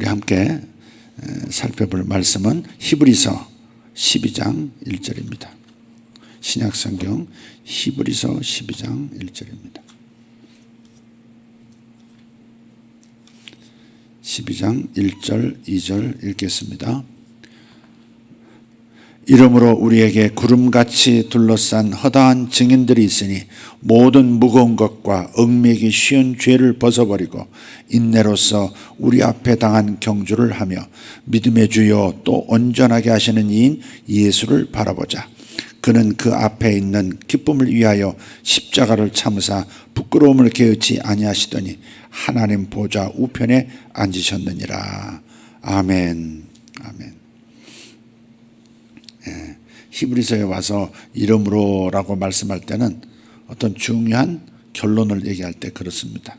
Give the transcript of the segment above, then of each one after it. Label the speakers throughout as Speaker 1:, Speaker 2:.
Speaker 1: 우리 함께 살펴볼 말씀은 히브리서 12장 1절입니다. 신약성경 히브리서 12장 1절입니다. 12장 1절 2절 읽겠습니다. 이러므로 우리에게 구름같이 둘러싼 허다한 증인들이 있으니 모든 무거운 것과 얽매이기 쉬운 죄를 벗어버리고 인내로서 우리 앞에 당한 경주를 하며 믿음의 주요 또 온전하게 하시는 이인 예수를 바라보자. 그는 그 앞에 있는 기쁨을 위하여 십자가를 참으사 부끄러움을 게으치 아니하시더니 하나님 보좌 우편에 앉으셨느니라. 아멘. 아멘. 히브리서에 와서 이러므로라고 말씀할 때는 어떤 중요한 결론을 얘기할 때 그렇습니다.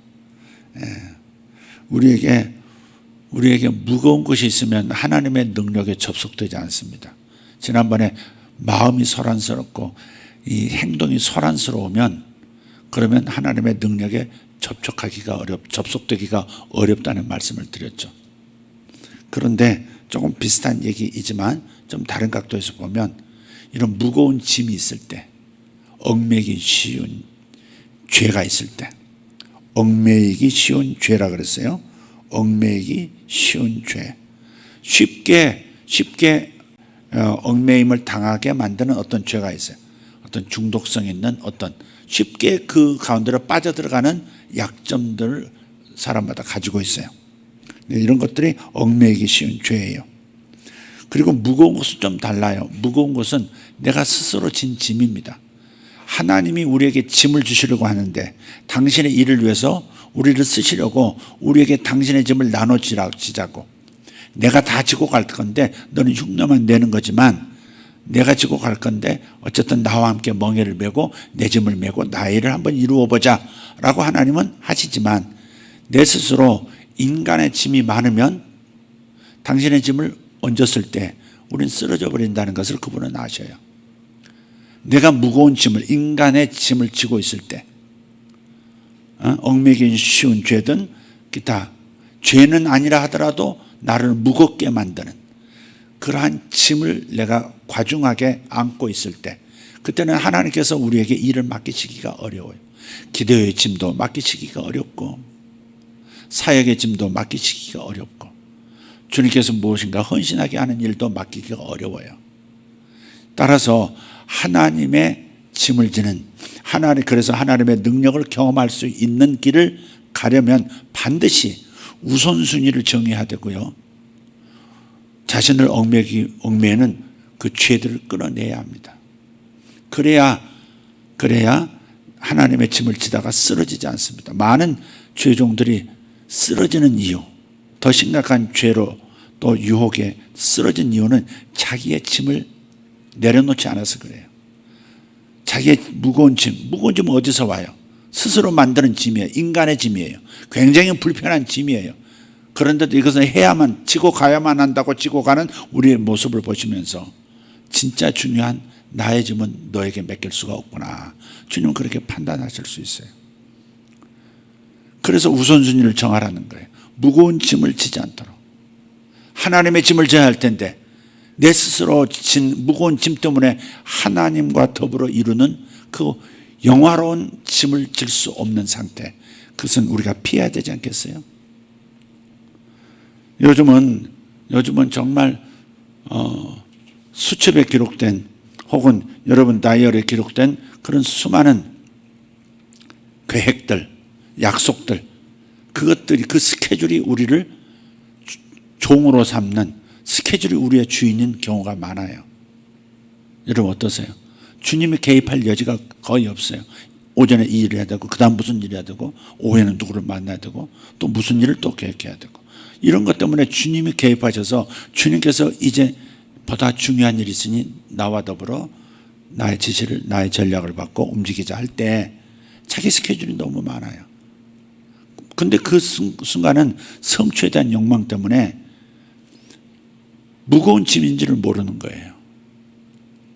Speaker 1: 우리에게 무거운 것이 있으면 하나님의 능력에 접속되지 않습니다. 지난번에 마음이 소란스럽고 이 행동이 소란스러우면 그러면 하나님의 능력에 접속되기가 어렵다는 말씀을 드렸죠. 그런데 조금 비슷한 얘기이지만 좀 다른 각도에서 보면 이런 무거운 짐이 있을 때, 얽매이기 쉬운 죄가 있을 때, 얽매이기 쉬운 죄라 그랬어요. 얽매이기 쉬운 죄. 쉽게 얽매임을 당하게 만드는 어떤 죄가 있어요. 어떤 중독성 있는 어떤 쉽게 그 가운데로 빠져들어가는 약점들을 사람마다 가지고 있어요. 이런 것들이 얽매이기 쉬운 죄예요. 그리고 무거운 것은 좀 달라요. 무거운 것은 내가 스스로 진 짐입니다. 하나님이 우리에게 짐을 주시려고 하는데 당신의 일을 위해서 우리를 쓰시려고 우리에게 당신의 짐을 나눠지자고, 내가 다 지고 갈 건데 너는 흉내만 내는 거지만 내가 지고 갈 건데 어쨌든 나와 함께 멍에를 메고 내 짐을 메고 나의 일을 한번 이루어 보자 라고 하나님은 하시지만, 내 스스로 인간의 짐이 많으면 당신의 짐을 얹었을 때 우리는 쓰러져 버린다는 것을 그분은 아셔요. 내가 무거운 짐을, 인간의 짐을 지고 있을 때, 얽매이기 쉬운 죄든 기타 죄는 아니라 하더라도 나를 무겁게 만드는 그러한 짐을 내가 과중하게 안고 있을 때, 그때는 하나님께서 우리에게 일을 맡기시기가 어려워요. 기도의 짐도 맡기시기가 어렵고 사역의 짐도 맡기시기가 어렵고 주님께서 무엇인가 헌신하게 하는 일도 맡기기가 어려워요. 따라서 하나님의 짐을 지는 그래서 하나님의 능력을 경험할 수 있는 길을 가려면 반드시 우선순위를 정해야 되고요. 자신을 얽매이는 그 죄들을 끊어내야 합니다. 그래야 하나님의 짐을 지다가 쓰러지지 않습니다. 많은 죄종들이 쓰러지는 이유, 더 심각한 죄로 또 유혹에 쓰러진 이유는 자기의 짐을 내려놓지 않아서 그래요. 자기의 무거운 짐은 어디서 와요? 스스로 만드는 짐이에요. 인간의 짐이에요. 굉장히 불편한 짐이에요. 그런데도 이것은 지고 가야만 한다고 지고 가는 우리의 모습을 보시면서 진짜 중요한 나의 짐은 너에게 맡길 수가 없구나. 주님은 그렇게 판단하실 수 있어요. 그래서 우선순위를 정하라는 거예요. 무거운 짐을 지지 않도록. 하나님의 짐을 져야 할 텐데 내 스스로 진 무거운 짐 때문에 하나님과 더불어 이루는 그 영화로운 짐을 질 수 없는 상태, 그것은 우리가 피해야 되지 않겠어요? 요즘은 정말 수첩에 기록된 혹은 여러분 다이어리에 기록된 그런 수많은 계획들, 약속들, 그것들이, 그 스케줄이 우리를 종으로 삼는 스케줄이 우리의 주인인 경우가 많아요. 여러분 어떠세요? 주님이 개입할 여지가 거의 없어요. 오전에 이 일을 해야 되고 그 다음 무슨 일을 해야 되고 오후에는 누구를 만나야 되고 또 무슨 일을 또 계획해야 되고, 이런 것 때문에 주님이 개입하셔서 주님께서 이제 보다 중요한 일이 있으니 나와 더불어 나의 지시를, 나의 전략을 받고 움직이자 할 때 자기 스케줄이 너무 많아요. 근데 그 순간은 성취에 대한 욕망 때문에 무거운 짐인지를 모르는 거예요.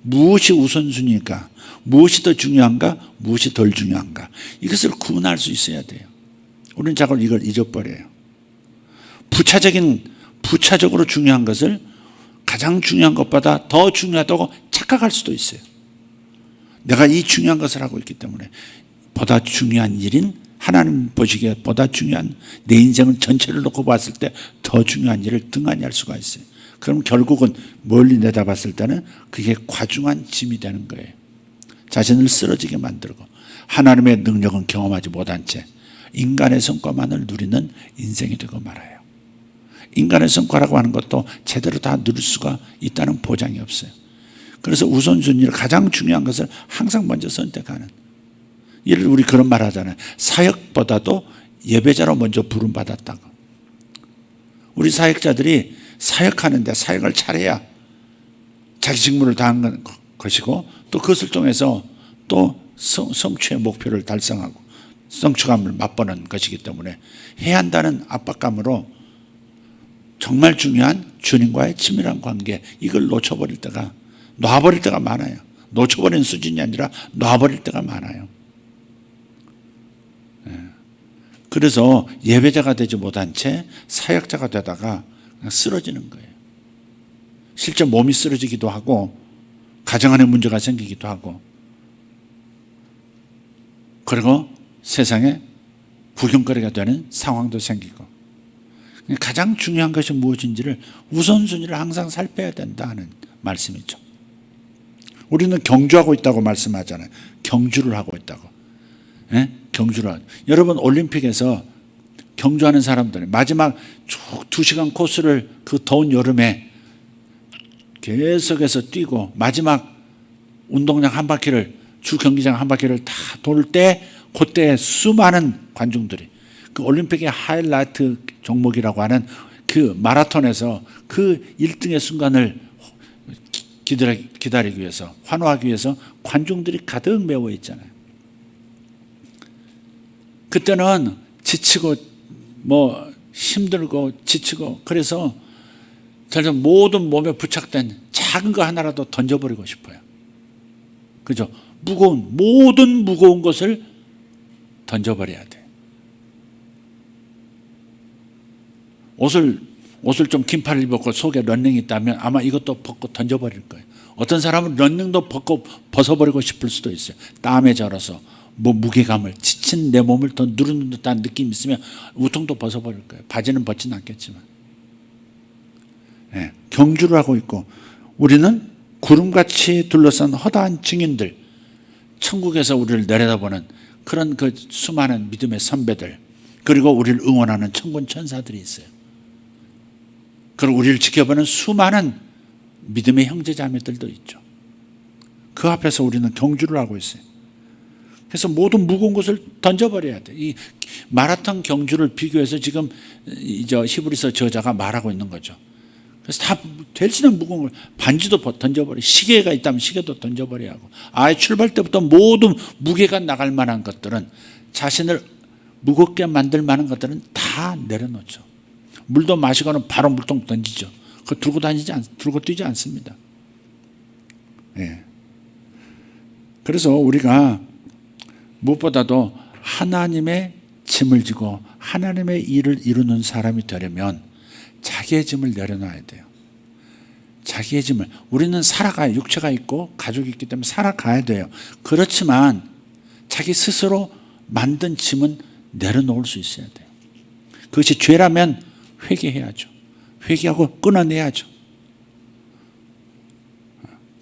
Speaker 1: 무엇이 우선순위인가, 무엇이 더 중요한가, 무엇이 덜 중요한가, 이것을 구분할 수 있어야 돼요. 우리는 자꾸 이걸 잊어버려요. 부차적인 부차적으로 중요한 것을 가장 중요한 것보다 더 중요하다고 착각할 수도 있어요. 내가 이 중요한 것을 하고 있기 때문에 보다 중요한 일인, 하나님 보시기에 보다 중요한 내 인생을 전체를 놓고 봤을 때 더 중요한 일을 등한히 할 수가 있어요. 그럼 결국은 멀리 내다봤을 때는 그게 과중한 짐이 되는 거예요. 자신을 쓰러지게 만들고 하나님의 능력은 경험하지 못한 채 인간의 성과만을 누리는 인생이 되고 말아요. 인간의 성과라고 하는 것도 제대로 다 누릴 수가 있다는 보장이 없어요. 그래서 우선순위를 가장 중요한 것을 항상 먼저 선택하는, 예를 우리 그런 말 하잖아요. 사역보다도 예배자로 먼저 부름받았다고. 우리 사역자들이 사역하는데 사역을 잘해야 자기 직무를 다한 것이고 또 그것을 통해서 또 성취의 목표를 달성하고 성취감을 맛보는 것이기 때문에 해야 한다는 압박감으로 정말 중요한 주님과의 친밀한 관계, 이걸 놔버릴 때가 많아요. 놓쳐버리는 수준이 아니라 놔버릴 때가 많아요. 그래서 예배자가 되지 못한 채 사역자가 되다가 쓰러지는 거예요. 실제 몸이 쓰러지기도 하고 가정 안에 문제가 생기기도 하고 그리고 세상에 구경거리가 되는 상황도 생기고, 가장 중요한 것이 무엇인지를 우선순위를 항상 살펴야 된다는 말씀이죠. 우리는 경주하고 있다고 말씀하잖아요. 경주를 하고 있다고. 경주를. 여러분 올림픽에서 경주하는 사람들이 마지막 쭉 2시간 코스를 그 더운 여름에 계속해서 뛰고 마지막 운동장 한 바퀴를, 주 경기장 한 바퀴를 다 돌 때 그때 수많은 관중들이 그 올림픽의 하이라이트 종목이라고 하는 그 마라톤에서 그 1등의 순간을 기다리기 위해서, 환호하기 위해서 관중들이 가득 메워 있잖아요. 그때는 지치고 힘들고 지치고 그래서 저는 모든 몸에 부착된 작은 거 하나라도 던져버리고 싶어요. 그죠? 모든 무거운 것을 던져버려야 돼. 옷을 좀 긴팔을 입었고 속에 런닝이 있다면 아마 이것도 벗고 던져버릴 거예요. 어떤 사람은 런닝도 벗어버리고 싶을 수도 있어요. 땀에 절어서 무게감을, 지친 내 몸을 더 누르는 듯한 느낌이 있으면 우통도 벗어버릴 거예요. 바지는 벗지는 않겠지만. 경주를 하고 있고 우리는 구름같이 둘러싼 허다한 증인들, 천국에서 우리를 내려다보는 그런 그 수많은 믿음의 선배들, 그리고 우리를 응원하는 천군 천사들이 있어요. 그리고 우리를 지켜보는 수많은 믿음의 형제 자매들도 있죠. 그 앞에서 우리는 경주를 하고 있어요. 그래서 모든 무거운 것을 던져버려야 돼. 이 마라톤 경주를 비교해서 지금 히브리서 저자가 말하고 있는 거죠. 그래서 다 될수는 무거운 걸, 반지도 던져버려, 시계가 있다면 시계도 던져버려야 하고, 아예 출발 때부터 모든 무게가 나갈 만한 것들은, 자신을 무겁게 만들 만한 것들은 다 내려놓죠. 물도 마시고는 바로 물통 던지죠. 그거 들고 뛰지 않습니다. 그래서 우리가 무엇보다도 하나님의 짐을 지고 하나님의 일을 이루는 사람이 되려면 자기의 짐을 내려놔야 돼요. 자기의 짐을. 우리는 살아가야, 육체가 있고 가족이 있기 때문에 살아가야 돼요. 그렇지만 자기 스스로 만든 짐은 내려놓을 수 있어야 돼요. 그것이 죄라면 회개해야죠. 회개하고 끊어내야죠.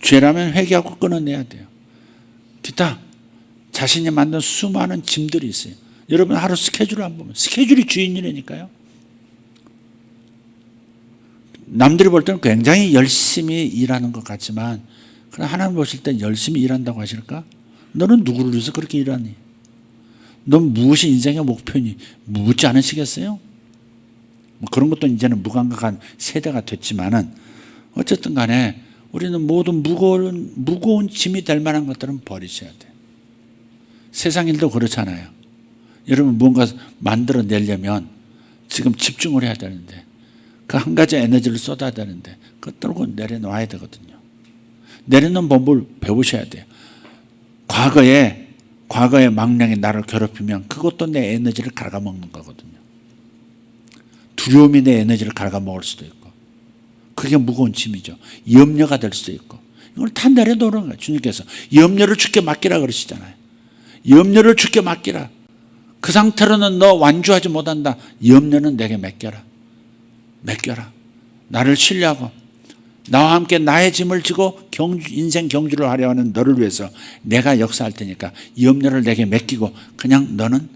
Speaker 1: 죄라면 회개하고 끊어내야 돼요. 기타 자신이 만든 수많은 짐들이 있어요. 여러분 하루 스케줄을 한번 보면 스케줄이 주인이라니까요. 남들이 볼 때는 굉장히 열심히 일하는 것 같지만, 그러나 하나님 보실 때 열심히 일한다고 하실까? 너는 누구를 위해서 그렇게 일하니? 넌 무엇이 인생의 목표니? 묻지 않으시겠어요? 그런 것도 이제는 무감각한 세대가 됐지만은 어쨌든 간에 우리는 모든 무거운 짐이 될 만한 것들은 버리셔야 돼요. 세상 일도 그렇잖아요. 여러분 뭔가 만들어내려면 지금 집중을 해야 되는데 그 한 가지 에너지를 쏟아야 되는데 그거 떨고 내려놔야 되거든요. 내려놓는 법을 배우셔야 돼요. 과거에 망령이 나를 괴롭히면 그것도 내 에너지를 갉아먹는 거거든요. 두려움이 내 에너지를 갉아먹을 수도 있고, 그게 무거운 짐이죠. 염려가 될 수도 있고, 이걸 다 내려놓는 거예요. 주님께서 염려를 주께 맡기라 그러시잖아요. 염려를 주께 맡기라. 그 상태로는 너 완주하지 못한다. 염려는 내게 맡겨라. 맡겨라. 나를 신뢰하고 나와 함께 나의 짐을 지고 인생 경주를 하려 하는 너를 위해서 내가 역사할 테니까 염려를 내게 맡기고 그냥 너는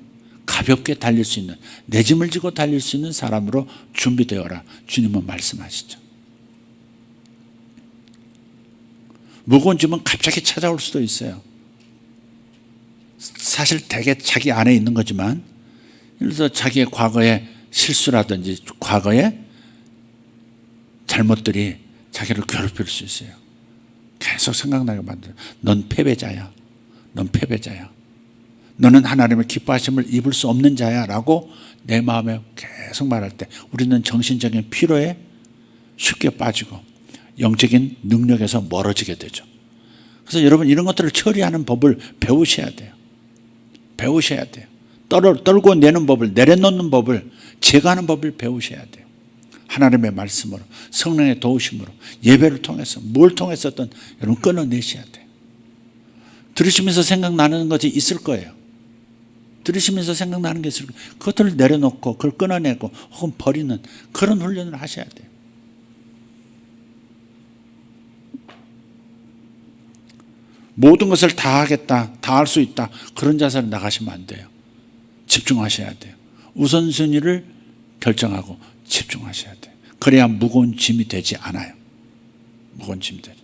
Speaker 1: 가볍게 달릴 수 있는, 내 짐을 지고 달릴 수 있는 사람으로 준비되어라. 주님은 말씀하시죠. 무거운 짐은 갑자기 찾아올 수도 있어요. 사실 대개 자기 안에 있는 거지만, 예를 들어서 자기의 과거의 실수라든지 과거의 잘못들이 자기를 괴롭힐 수 있어요. 계속 생각나게 만들어요. 넌 패배자야. 넌 패배자야. 너는 하나님의 기뻐하심을 입을 수 없는 자야 라고 내 마음에 계속 말할 때 우리는 정신적인 피로에 쉽게 빠지고 영적인 능력에서 멀어지게 되죠. 그래서 여러분, 이런 것들을 처리하는 법을 배우셔야 돼요. 배우셔야 돼요. 떨고 내는 법을, 내려놓는 법을, 제거하는 법을 배우셔야 돼요. 하나님의 말씀으로, 성령의 도우심으로, 예배를 통해서, 뭘 통해서든 여러분 끊어내셔야 돼요. 들으시면서 생각나는 것이 있을 거예요. 들으시면서 생각나는 게 있을 거예요. 그것들을 내려놓고 그걸 끊어내고 혹은 버리는 그런 훈련을 하셔야 돼요. 모든 것을 다 하겠다, 다 할 수 있다, 그런 자세로 나가시면 안 돼요. 집중하셔야 돼요. 우선순위를 결정하고 집중하셔야 돼요. 그래야 무거운 짐이 되지 않아요. 무거운 짐이 되죠.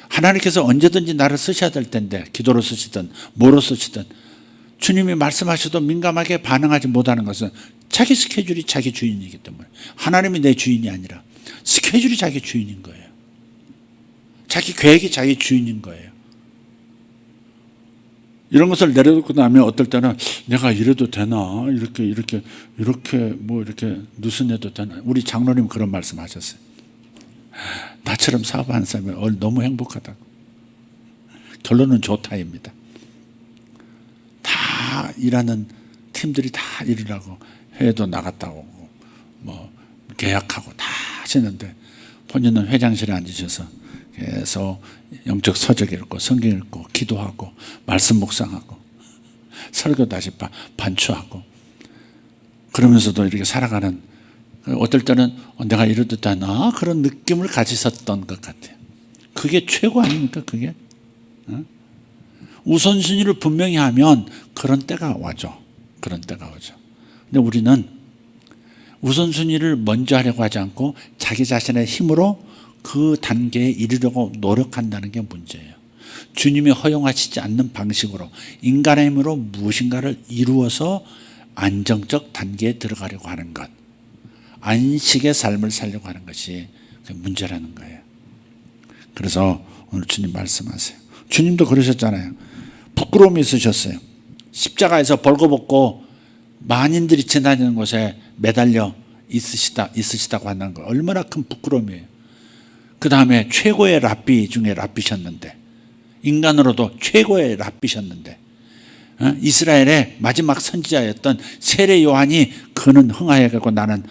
Speaker 1: 하나님께서 언제든지 나를 쓰셔야 될 텐데, 기도로 쓰시든 뭐로 쓰시든 주님이 말씀하셔도 민감하게 반응하지 못하는 것은 자기 스케줄이 자기 주인이기 때문에, 하나님이 내 주인이 아니라 스케줄이 자기 주인인 거예요. 자기 계획이 자기 주인인 거예요. 이런 것을 내려놓고 나면 어떨 때는 내가 이래도 되나? 이렇게 누스내도 되나? 우리 장로님 그런 말씀 하셨어요. 나처럼 사업하는 사람이 너무 행복하다고. 결론은 좋다입니다. 다 일하는 팀들이 다 일을 하고 해외도 나갔다 오고 뭐 계약하고 다 하시는데 본인은 회장실에 앉으셔서 계속 영적 서적 읽고 성경 읽고 기도하고 말씀 묵상하고 설교 다시 반추하고 그러면서도 이렇게 살아가는, 어떨 때는 내가 이래도 되나 그런 느낌을 가지셨던 것 같아요. 그게 최고 아닙니까? 그게 우선순위를 분명히 하면 그런 때가 와죠. 그런 때가 오죠. 근데 우리는 우선순위를 먼저 하려고 하지 않고 자기 자신의 힘으로 그 단계에 이르려고 노력한다는 게 문제예요. 주님이 허용하시지 않는 방식으로 인간의 힘으로 무엇인가를 이루어서 안정적 단계에 들어가려고 하는 것, 안식의 삶을 살려고 하는 것이 문제라는 거예요. 그래서 오늘 주님 말씀하세요. 주님도 그러셨잖아요. 부끄러움이 있으셨어요. 십자가에서 벌거벗고 만인들이 지나다니는 곳에 매달려 있으시다고 하는 거 얼마나 큰 부끄러움이에요. 그 다음에 최고의 랍비 중에 랍비셨는데, 인간으로도 최고의 랍비셨는데, 이스라엘의 마지막 선지자였던 세례 요한이 그는 흥하여야겠고 나는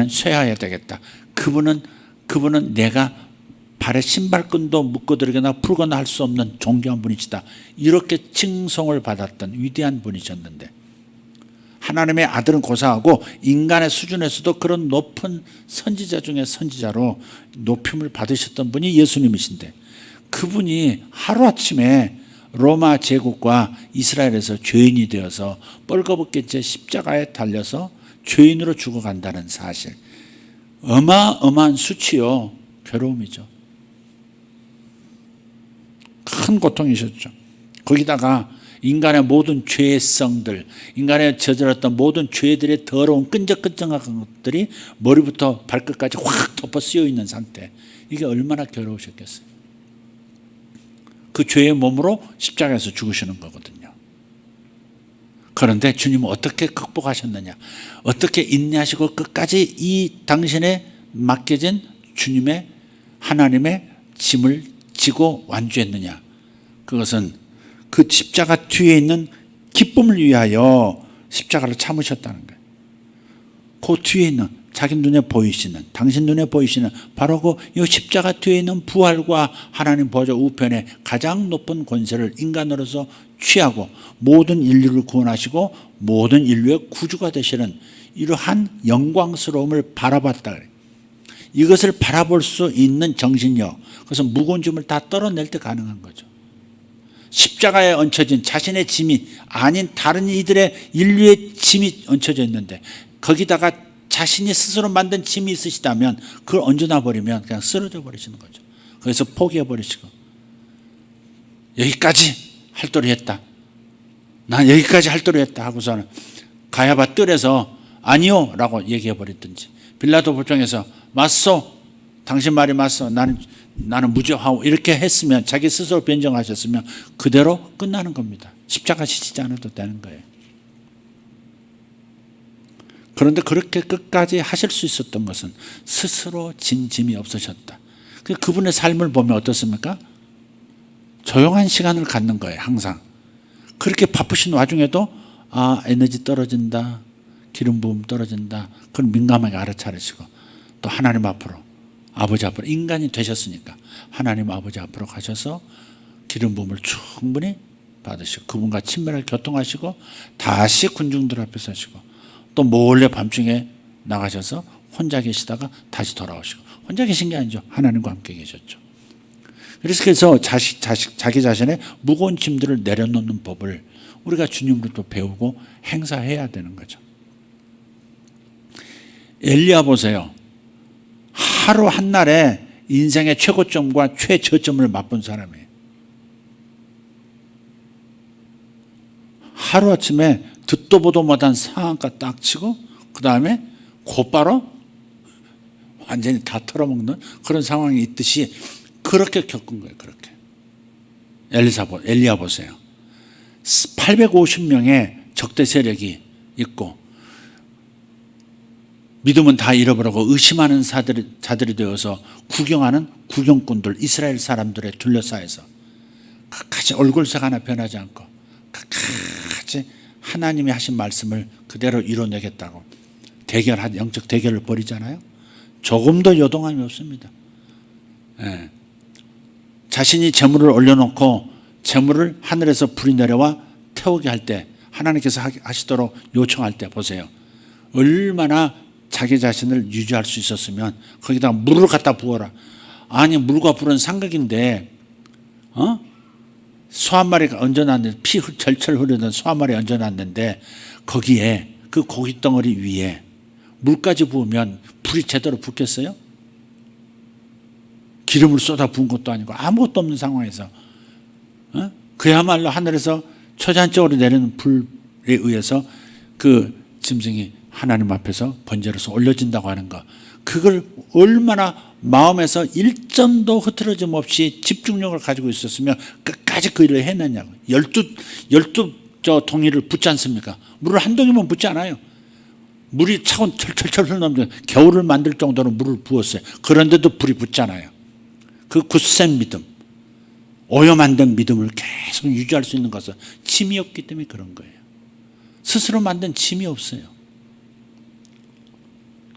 Speaker 1: 쇠하여야 되겠다. 그분은 내가 발에 신발끈도 묶어드리거나 풀거나 할 수 없는 존귀한 분이시다. 이렇게 칭송을 받았던 위대한 분이셨는데, 하나님의 아들은 고사하고 인간의 수준에서도 그런 높은 선지자 중에 선지자로 높임을 받으셨던 분이 예수님이신데, 그분이 하루아침에 로마 제국과 이스라엘에서 죄인이 되어서 뻘거벗게 제 십자가에 달려서 죄인으로 죽어간다는 사실, 어마어마한 수치요, 괴로움이죠. 큰 고통이셨죠. 거기다가 인간의 모든 죄성들, 인간의 저질렀던 모든 죄들의 더러운 끈적끈적한 것들이 머리부터 발끝까지 확 덮어 쓰여 있는 상태, 이게 얼마나 괴로우셨겠어요. 그 죄의 몸으로 십자가에서 죽으시는 거거든요. 그런데 주님은 어떻게 극복하셨느냐, 어떻게 인내하시고 끝까지 이 당신의 맡겨진 주님의 하나님의 짐을 지고 완주했느냐, 그것은 그 십자가 뒤에 있는 기쁨을 위하여 십자가를 참으셨다는 거예요. 그 뒤에 있는 자기 눈에 보이시는, 당신 눈에 보이시는 바로 그 이 십자가 뒤에 있는 부활과 하나님 보좌 우편에 가장 높은 권세를 인간으로서 취하고 모든 인류를 구원하시고 모든 인류의 구주가 되시는 이러한 영광스러움을 바라봤다. 이것을 바라볼 수 있는 정신력, 그래서 무거운 짐을 다 떨어낼 때 가능한 거죠. 십자가에 얹혀진 자신의 짐이 아닌 다른 이들의 인류의 짐이 얹혀져 있는데 거기다가 자신이 스스로 만든 짐이 있으시다면 그걸 얹어놔 버리면 그냥 쓰러져 버리시는 거죠. 그래서 포기해 버리시고 여기까지 할 도리 했다. 난 여기까지 할 도리 했다 하고서는 가야바 뜰에서 아니요 라고 얘기해 버리든지, 빌라도 법정에서 맞소, 당신 말이 맞소, 나는 무죄하오 이렇게 했으면, 자기 스스로 변정하셨으면 그대로 끝나는 겁니다. 십자가 지지 않아도 되는 거예요. 그런데 그렇게 끝까지 하실 수 있었던 것은 스스로 진 짐이 없으셨다. 그분의 삶을 보면 어떻습니까? 조용한 시간을 갖는 거예요. 항상 그렇게 바쁘신 와중에도 에너지 떨어진다, 기름 부음 떨어진다, 그건 민감하게 알아차리시고 또 하나님 앞으로, 아버지 앞으로, 인간이 되셨으니까 하나님 아버지 앞으로 가셔서 기름 부음을 충분히 받으시고 그분과 친밀하게 교통하시고 다시 군중들 앞에 서시고 또 몰래 밤중에 나가셔서 혼자 계시다가 다시 돌아오시고, 혼자 계신 게 아니죠. 하나님과 함께 계셨죠. 그래서 자기 자신의 무거운 짐들을 내려놓는 법을 우리가 주님으로부터 배우고 행사해야 되는 거죠. 엘리야 보세요. 하루 한날에 인생의 최고점과 최저점을 맛본 사람이에요. 하루아침에 듣도 보도 못한 상한가 딱 치고 그 다음에 곧바로 완전히 다 털어먹는 그런 상황이 있듯이 그렇게 겪은 거예요. 그렇게. 엘리야 보세요. 850명의 적대 세력이 있고 믿음은 다 잃어버리고 의심하는 자들이 되어서 구경하는 구경꾼들, 이스라엘 사람들에 둘러싸여서 끝까지 얼굴색 하나 변하지 않고 끝까지 하나님이 하신 말씀을 그대로 이뤄내겠다고 영적 대결을 벌이잖아요. 조금도 요동함이 없습니다. 예. 자신이 재물을 올려놓고 재물을 하늘에서 불이 내려와 태우게 할 때, 하나님께서 하시도록 요청할 때 보세요. 얼마나 자기 자신을 유지할 수 있었으면 거기다 물을 갖다 부어라. 아니 물과 불은 상극인데 소 한 마리가 얹어놨는데, 피 절철 흐르는 소 한 마리 얹어놨는데 거기에 그 고기 덩어리 위에 물까지 부으면 불이 제대로 붙겠어요? 기름을 쏟아 부은 것도 아니고 아무것도 없는 상황에서 그야말로 하늘에서 초자연적으로 내리는 불에 의해서 그 짐승이 하나님 앞에서 번제로서 올려진다고 하는 거, 그걸 얼마나 마음에서 일점도 흐트러짐 없이 집중력을 가지고 있었으면 끝까지 그 일을 해냈냐고. 12 동이를 붓지 않습니까? 물을 한 동이면 붓지 않아요. 물이 차고 철철철 흘러나오면 겨울을 만들 정도로 물을 부었어요. 그런데도 불이 붙잖아요. 그 굳센 믿음, 오염 안 된 믿음을 계속 유지할 수 있는 것은 짐이 없기 때문에 그런 거예요. 스스로 만든 짐이 없어요.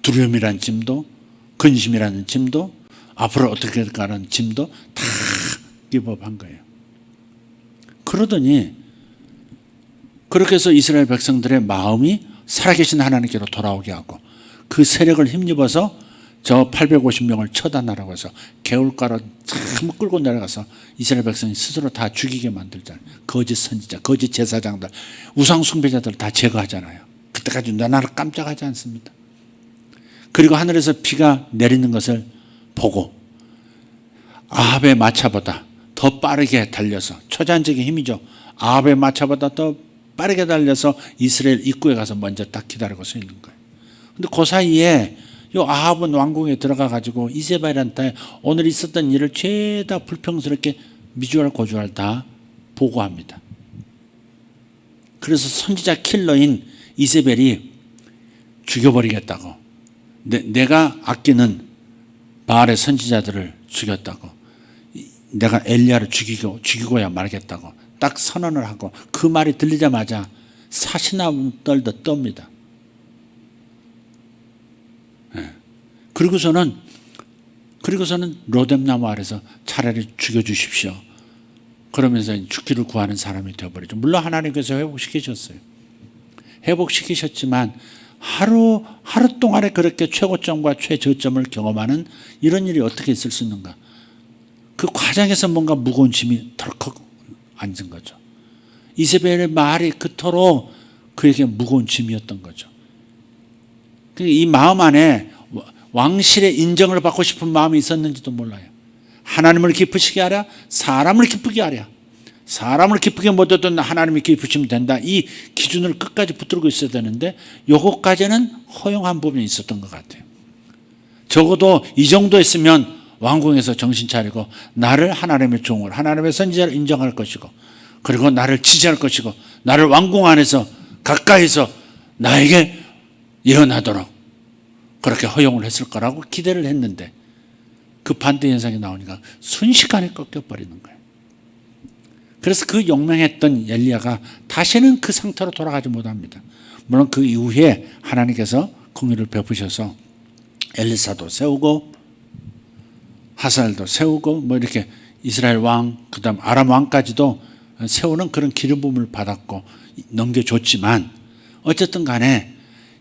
Speaker 1: 두려움이라는 짐도, 근심이라는 짐도, 앞으로 어떻게 될까라는 짐도 다 기법한 거예요. 그러더니 그렇게 해서 이스라엘 백성들의 마음이 살아계신 하나님께로 돌아오게 하고 그 세력을 힘입어서 저 850명을 처단하라고 해서 개울가로 참 끌고 내려가서 이스라엘 백성이 스스로 다 죽이게 만들잖아요. 거짓 선지자, 거짓 제사장들, 우상 숭배자들 다 제거하잖아요. 그때까지 나라를 깜짝하지 않습니다. 그리고 하늘에서 비가 내리는 것을 보고 아합의 마차보다 더 빠르게 달려서, 초자연적인 힘이죠. 아합의 마차보다 더 빠르게 달려서 이스라엘 입구에 가서 먼저 딱 기다리고 서 있는 거예요. 근데 그 사이에 요 아합은 왕궁에 들어가 가지고 이세벨한테 오늘 있었던 일을 죄다 불평스럽게 미주알 고주알 다 보고합니다. 그래서 선지자 킬러인 이세벨이 죽여버리겠다고, 내가 아끼는 바알의 선지자들을 죽였다고, 내가 엘리야를 죽이고야 말겠다고 딱 선언을 하고 그 말이 들리자마자 사시나무 떨듯 떱니다. 그리고서는 로뎀나무 아래서 차라리 죽여주십시오. 그러면서 죽기를 구하는 사람이 되어버리죠. 물론 하나님께서 회복시키셨어요. 회복시키셨지만 하루 동안에 그렇게 최고점과 최저점을 경험하는 이런 일이 어떻게 있을 수 있는가. 그 과정에서 뭔가 무거운 짐이 덜컥 앉은 거죠. 이세벨의 말이 그토록 그에게 무거운 짐이었던 거죠. 이 마음 안에 왕실의 인정을 받고 싶은 마음이 있었는지도 몰라요. 하나님을 기쁘시게 하랴, 사람을 기쁘게 하랴. 사람을 기쁘게 못해도 하나님이 기쁘시면 된다. 이 기준을 끝까지 붙들고 있어야 되는데 요것까지는 허용한 부분이 있었던 것 같아요. 적어도 이 정도 했으면 왕궁에서 정신 차리고 나를 하나님의 종을, 하나님의 선지자를 인정할 것이고, 그리고 나를 지지할 것이고, 나를 왕궁 안에서 가까이서 나에게 예언하도록 그렇게 허용을 했을 거라고 기대를 했는데 그 반대 현상이 나오니까 순식간에 꺾여버리는 거예요. 그래서 그 용맹했던 엘리야가 다시는 그 상태로 돌아가지 못합니다. 물론 그 이후에 하나님께서 긍휼을 베푸셔서 엘리사도 세우고 하사엘도 세우고 뭐 이렇게 이스라엘 왕 그다음 아람 왕까지도 세우는 그런 기름 부음을 받았고 넘겨줬지만 어쨌든 간에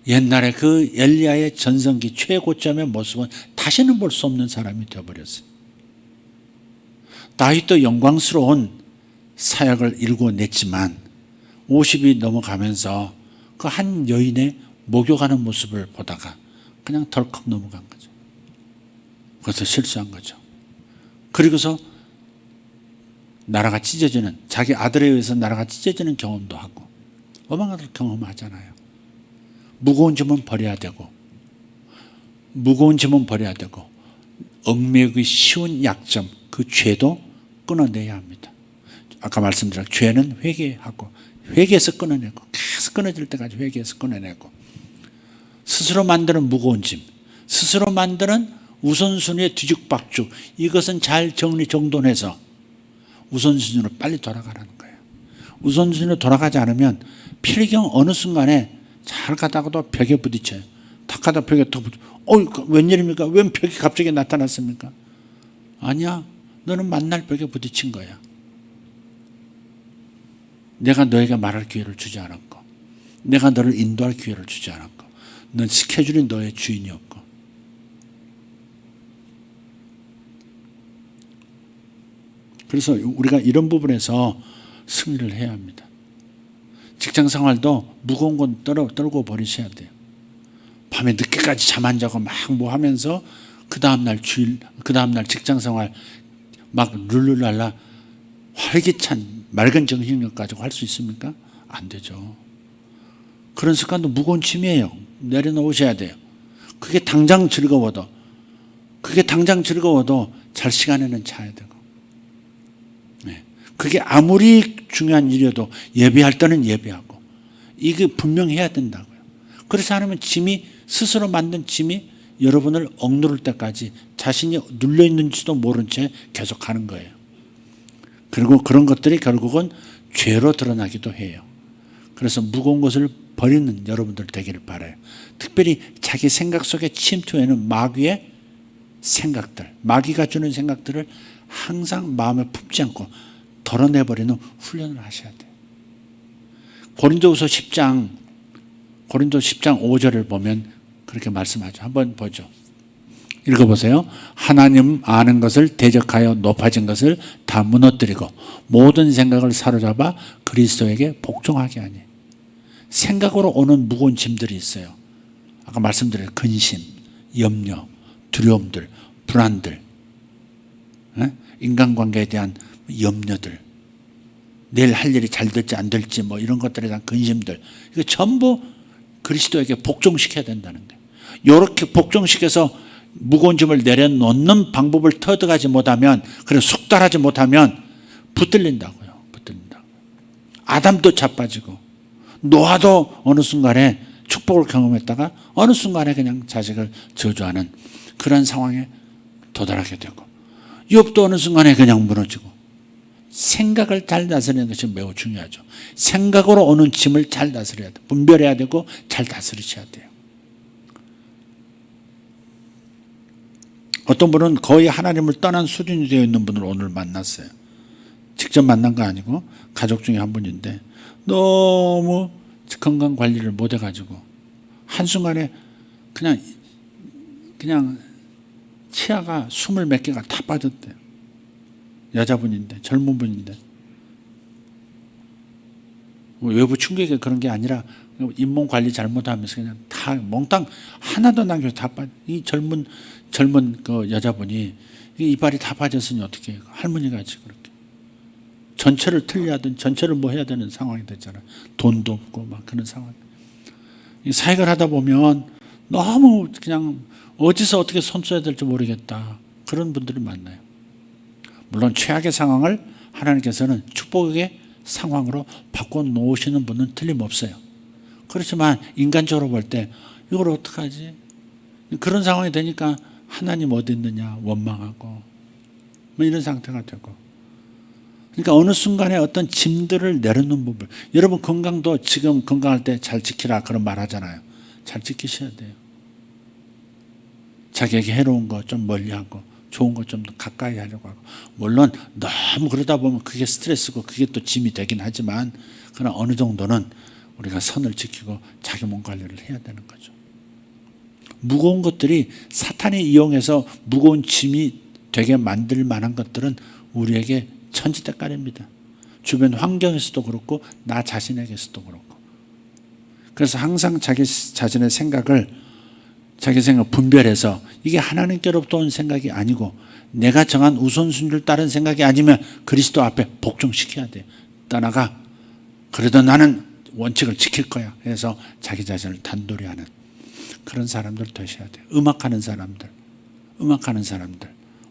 Speaker 1: 옛날에 그 엘리야의 전성기 최고점의 모습은 다시는 볼 수 없는 사람이 되어버렸어요. 다윗도 영광스러운 사역을 이루어냈지만 50이 넘어가면서 그 한 여인의 목욕하는 모습을 보다가 그냥 덜컥 넘어간 거죠. 그래서 실수한 거죠. 그리고서 나라가 찢어지는, 자기 아들에 의해서 나라가 찢어지는 경험도 하고 어마어마한 경험하잖아요. 무거운 짐은 버려야 되고 얽매이기 쉬운 약점, 그 죄도 끊어내야 합니다. 아까 말씀드린 죄는 회개하고 회개해서 끊어내고 계속 끊어질 때까지 회개해서 끊어내고 스스로 만드는 무거운 짐, 스스로 만드는 우선순위의 뒤죽박죽, 이것은 잘 정리정돈해서 우선순위로 빨리 돌아가라는 거예요. 우선순위로 돌아가지 않으면 필경 어느 순간에 잘 가다가도 벽에 부딪혀요. 탁 가다 벽에 더 부딪혀요. 웬일입니까? 웬 벽이 갑자기 나타났습니까? 아니야, 너는 만날 벽에 부딪힌 거야. 내가 너에게 말할 기회를 주지 않았고, 내가 너를 인도할 기회를 주지 않았고, 넌 스케줄이 너의 주인이었고. 그래서 우리가 이런 부분에서 승리를 해야 합니다. 직장 생활도 무거운 건 떨고 버리셔야 돼요. 밤에 늦게까지 잠 안 자고 막 뭐 하면서 그 다음날 직장 생활 막 룰루랄라 활기찬 맑은 정신력 가지고 할 수 있습니까? 안 되죠. 그런 습관도 무거운 짐이에요. 내려놓으셔야 돼요. 그게 당장 즐거워도 잘 시간에는 자야 되고, 그게 아무리 중요한 일이어도 예배할 때는 예배하고, 이게 분명해야 된다고요. 그렇지 않으면 스스로 만든 짐이 여러분을 억누를 때까지 자신이 눌려있는지도 모른 채 계속 가는 거예요. 그리고 그런 것들이 결국은 죄로 드러나기도 해요. 그래서 무거운 것을 버리는 여러분들 되기를 바라요. 특별히 자기 생각 속에 침투하는 마귀의 생각들, 마귀가 주는 생각들을 항상 마음에 품지 않고 덜어내버리는 훈련을 하셔야 돼요. 고린도후서 10장 5절을 보면 그렇게 말씀하죠. 한번 보죠. 읽어보세요. 하나님 아는 것을 대적하여 높아진 것을 다 무너뜨리고 모든 생각을 사로잡아 그리스도에게 복종하게 하니. 생각으로 오는 무거운 짐들이 있어요. 아까 말씀드린 근심, 염려, 두려움들, 불안들, 인간관계에 대한 염려들, 내일 할 일이 잘 될지 안 될지 뭐 이런 것들에 대한 근심들, 이거 전부 그리스도에게 복종시켜야 된다는 거예요. 이렇게 복종시켜서 무거운 짐을 내려놓는 방법을 터득하지 못하면, 그래서 숙달하지 못하면 붙들린다고요. 아담도 자빠지고 노아도 어느 순간에 축복을 경험했다가 어느 순간에 그냥 자식을 저주하는 그런 상황에 도달하게 되고, 욥도 어느 순간에 그냥 무너지고. 생각을 잘 다스리는 것이 매우 중요하죠. 생각으로 오는 짐을 잘 다스려야 돼요. 분별해야 되고 잘 다스리셔야 돼요. 어떤 분은 거의 하나님을 떠난 수준이 되어 있는 분을 오늘 만났어요. 직접 만난 거 아니고 가족 중에 한 분인데 너무 건강 관리를 못 해가지고 한순간에 그냥 치아가 20몇 개가 다 빠졌대요. 여자분인데, 젊은 분인데. 외부 충격이 그런 게 아니라 잇몸 관리 잘못하면서 그냥 다 몽땅 하나도 남겨 다 빠져. 이 젊은 그 여자분이 이빨이 다 빠졌으니 어떻게 해요? 할머니가 같이 그렇게 전체를 틀려야든 전체를 뭐 해야 되는 상황이 됐잖아요. 돈도 없고 막 그런 상황. 이 사역을 하다 보면 너무 그냥 어디서 어떻게 손 써야 될지 모르겠다. 그런 분들을 만나요. 물론 최악의 상황을 하나님께서는 축복의 상황으로 바꿔놓으시는 분은 틀림없어요. 그렇지만 인간적으로 볼 때 이걸 어떡하지? 그런 상황이 되니까 하나님 어디 있느냐 원망하고 뭐 이런 상태가 되고, 그러니까 어느 순간에 어떤 짐들을 내려놓는 부분. 여러분 건강도 지금 건강할 때 잘 지키라 그런 말 하잖아요. 잘 지키셔야 돼요. 자기에게 해로운 거 좀 멀리하고 좋은 거 좀 더 가까이 하려고 하고, 물론 너무 그러다 보면 그게 스트레스고 그게 또 짐이 되긴 하지만 그러나 어느 정도는 우리가 선을 지키고 자기 몸 관리를 해야 되는 거죠. 무거운 것들이 사탄이 이용해서 무거운 짐이 되게 만들 만한 것들은 우리에게 천지대깔입니다. 주변 환경에서도 그렇고 나 자신에게서도 그렇고. 그래서 항상 자기 자신의 생각을 분별해서 이게 하나님께로부터 온 생각이 아니고 내가 정한 우선순위를 따른 생각이 아니면 그리스도 앞에 복종시켜야 돼요. 떠나가 그래도 나는 원칙을 지킬 거야 해서 자기 자신을 단돌이 하는 그런 사람들 되셔야 돼요. 음악하는 사람들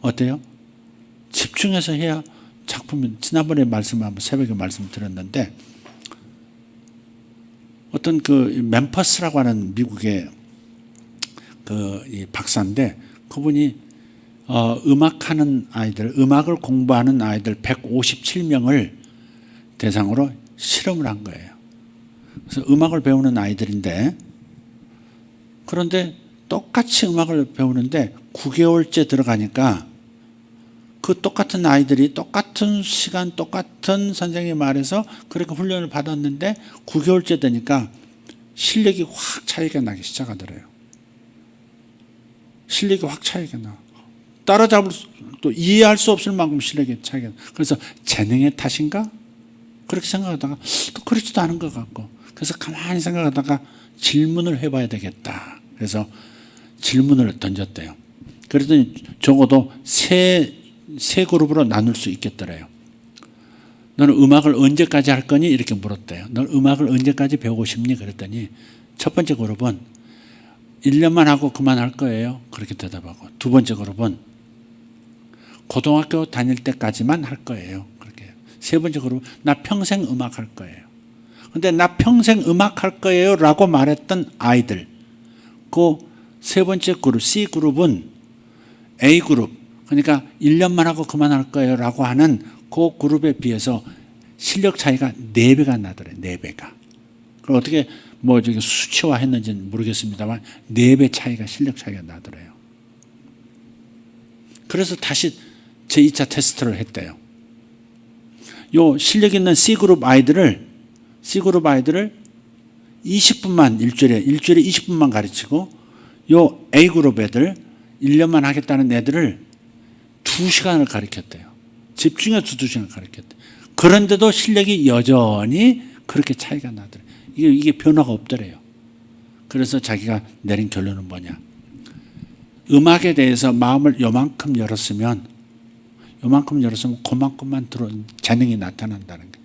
Speaker 1: 어때요? 집중해서 해야 작품이. 지난번에 새벽에 말씀드렸는데 어떤 그 멤퍼스라고 하는 미국의 이 박사인데 그분이 음악하는 아이들, 음악을 공부하는 아이들 157명을 대상으로 실험을 한 거예요. 그래서 음악을 배우는 아이들인데, 그런데 똑같이 음악을 배우는데 9개월째 들어가니까 그 똑같은 아이들이 똑같은 시간 똑같은 선생님이 말해서 그렇게 훈련을 받았는데 9개월째 되니까 실력이 확 차이가 나기 시작하더래요. 실력이 확 차이가 나. 따라잡을 또 이해할 수 없을 만큼 실력의 차이가 나. 그래서 재능의 탓인가? 그렇게 생각하다가 또 그렇지도 않은 것 같고, 그래서 가만히 생각하다가 질문을 해봐야 되겠다. 그래서 질문을 던졌대요. 그랬더니 적어도 세 그룹으로 나눌 수 있겠더래요. 너는 음악을 언제까지 할 거니? 이렇게 물었대요. 너는 음악을 언제까지 배우고 싶니? 그랬더니 첫 번째 그룹은 1년만 하고 그만할 거예요. 그렇게 대답하고, 두 번째 그룹은 고등학교 다닐 때까지만 할 거예요. 그렇게. 세 번째 그룹은 나 평생 음악 할 거예요. 근데 나 평생 음악 할 거예요 라고 말했던 아이들, 그 세 번째 그룹 C그룹은 A그룹, 그러니까 1년만 하고 그만할 거예요 라고 하는 그 그룹에 비해서 실력 차이가 4배가 나더래요. 4배가. 그럼 어떻게 저기 수치화했는지는 모르겠습니다만 4배 차이가, 실력 차이가 나더래요. 그래서 다시 제2차 테스트를 했대요. 요 실력 있는 C그룹 아이들을 20분만 일주일에 20분만 가르치고, 요 A그룹 애들 1년만 하겠다는 애들을 2시간을 가르쳤대요. 집중해서 2시간 가르쳤대요. 그런데도 실력이 여전히 그렇게 차이가 나더래요. 이게 변화가 없더래요. 그래서 자기가 내린 결론은 뭐냐? 음악에 대해서 마음을 요만큼 열었으면 그만큼만 재능이 나타난다는 거예요.